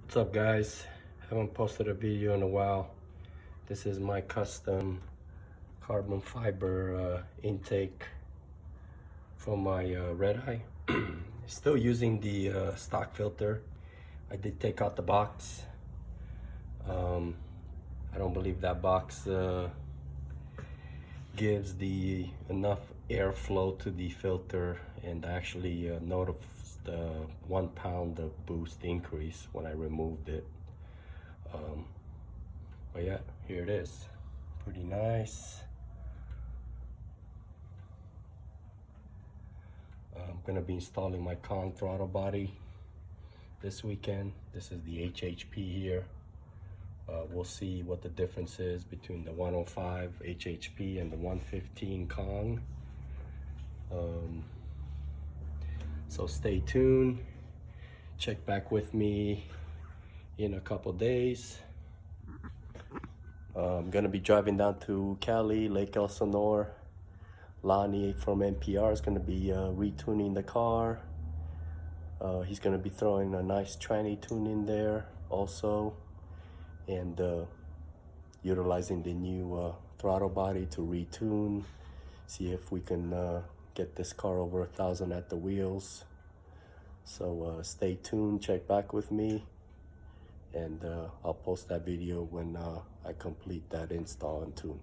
What's up, guys? Haven't posted a video in a while. This is my custom carbon fiber intake from my Redeye. Still using the stock filter. I did take out the box. I don't believe that box gives the enough airflow to the filter, and actually noticed the 1 pound of boost increase when I removed it. But yeah, here it is. Pretty nice. I'm gonna be installing my Kong throttle body this weekend. This is the HHP here. We'll see what the difference is between the 105 HHP and the 115 Kong. So stay tuned. Check back with me in a couple days. I'm gonna be driving down to Cali, Lake Elsinore. Lonnie from NPR is gonna be retuning the car. He's gonna be throwing a nice tranny tune in there also, and utilizing the new throttle body to retune, see if we can get this car over 1,000 at the wheels. So stay tuned, check back with me, and I'll post that video when I complete that install and tune.